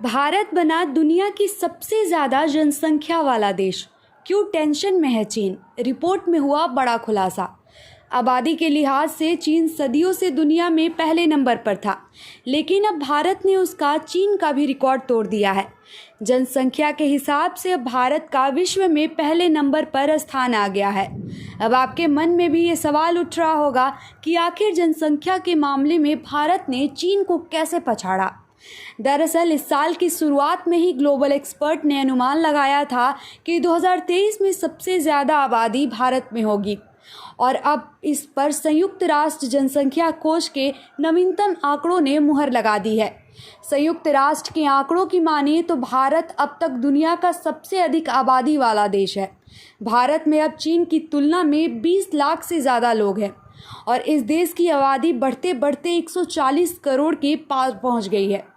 भारत बना दुनिया की सबसे ज़्यादा जनसंख्या वाला देश। क्यों टेंशन में है चीन? रिपोर्ट में हुआ बड़ा खुलासा। आबादी के लिहाज से चीन सदियों से दुनिया में पहले नंबर पर था, लेकिन अब भारत ने उसका चीन का भी रिकॉर्ड तोड़ दिया है। जनसंख्या के हिसाब से अब भारत का विश्व में पहले नंबर पर स्थान आ गया है। अब आपके मन में भी ये सवाल उठ रहा होगा कि आखिर जनसंख्या के मामले में भारत ने चीन को कैसे पछाड़ा। दरअसल इस साल की शुरुआत में ही ग्लोबल एक्सपर्ट ने अनुमान लगाया था कि 2023 में सबसे ज़्यादा आबादी भारत में होगी, और अब इस पर संयुक्त राष्ट्र जनसंख्या कोष के नवीनतम आंकड़ों ने मुहर लगा दी है। संयुक्त राष्ट्र के आंकड़ों की माने तो भारत अब तक दुनिया का सबसे अधिक आबादी वाला देश है। भारत में अब चीन की तुलना में 20 लाख से ज़्यादा लोग हैं, और इस देश की आबादी बढ़ते बढ़ते 140 करोड़ के पास पहुंच गई है।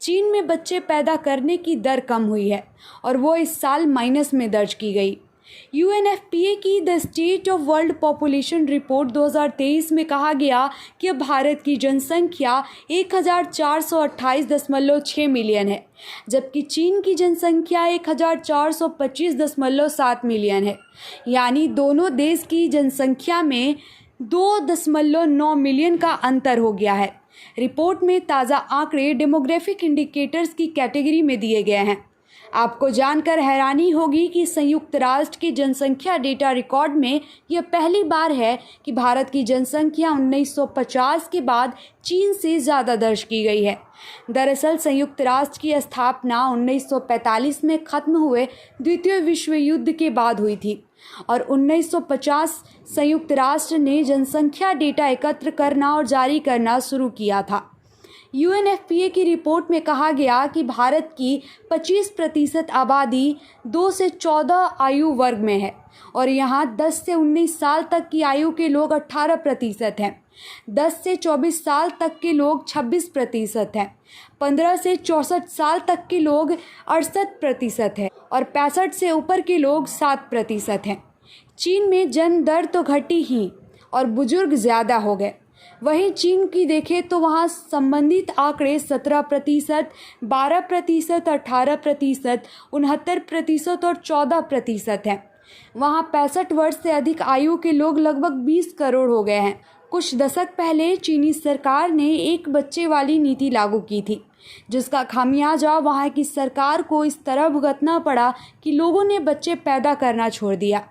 चीन में बच्चे पैदा करने की दर कम हुई है और वो इस साल माइनस में दर्ज की गई। UNFPA की the state of world population report 2023 में कहा गया कि अब भारत की जनसंख्या 1428.6 मिलियन है, जबकि चीन की जनसंख्या 1425.7 मिलियन है। यानी दोनों देश की जनसंख्या में 2.9 मिलियन का अंतर हो गया है। रिपोर्ट में ताज़ा आंकड़े डेमोग्राफिक इंडिकेटर्स की कैटेगरी में दिए गए हैं। आपको जानकर हैरानी होगी कि संयुक्त राष्ट्र के जनसंख्या डेटा रिकॉर्ड में यह पहली बार है कि भारत की जनसंख्या 1950 के बाद चीन से ज़्यादा दर्ज की गई है। दरअसल संयुक्त राष्ट्र की स्थापना 1945 में ख़त्म हुए द्वितीय विश्व युद्ध के बाद हुई थी, और 1950 संयुक्त राष्ट्र ने जनसंख्या डेटा एकत्र करना और जारी करना शुरू किया था। UNFPA की रिपोर्ट में कहा गया कि भारत की 25% आबादी 2 से 14 आयु वर्ग में है, और यहाँ 10 से 19 साल तक की आयु के लोग 18% हैं, 10 से 24 साल तक के लोग 26% हैं, 15 से 64 साल तक के लोग 68% हैं, और 65 से ऊपर के लोग 7% हैं। चीन में जन्म दर तो घटी ही और बुजुर्ग ज़्यादा हो गए। वहीं चीन की देखें तो वहाँ संबंधित आंकड़े 17%, 12%, 18%, 69% और 14% हैं। वहाँ 65 वर्ष से अधिक आयु के लोग लगभग 20 करोड़ हो गए हैं। कुछ दशक पहले चीनी सरकार ने एक बच्चे वाली नीति लागू की थी, जिसका खामियाजा वहाँ की सरकार को इस तरह भुगतना पड़ा कि लोगों ने बच्चे पैदा करना छोड़ दिया।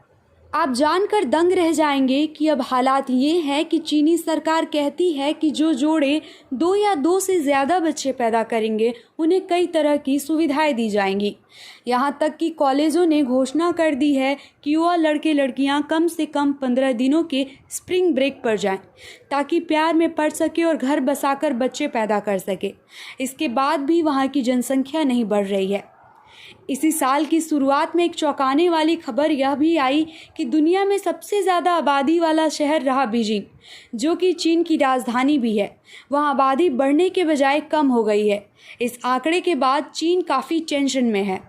आप जानकर दंग रह जाएंगे कि अब हालात ये हैं कि चीनी सरकार कहती है कि जो जोड़े 2 या 2 से ज़्यादा बच्चे पैदा करेंगे उन्हें कई तरह की सुविधाएं दी जाएंगी। यहाँ तक कि कॉलेजों ने घोषणा कर दी है कि युवा लड़के लड़कियाँ कम से कम 15 दिनों के स्प्रिंग ब्रेक पर जाएं, ताकि प्यार में पड़ सके और घर बसाकर बच्चे पैदा कर सके। इसके बाद भी वहाँ की जनसंख्या नहीं बढ़ रही है। इसी साल की शुरुआत में एक चौंकाने वाली खबर यह भी आई कि दुनिया में सबसे ज़्यादा आबादी वाला शहर रहा बीजिंग, जो कि चीन की राजधानी भी है। वहाँ आबादी बढ़ने के बजाय कम हो गई है। इस आंकड़े के बाद चीन काफ़ी टेंशन में है।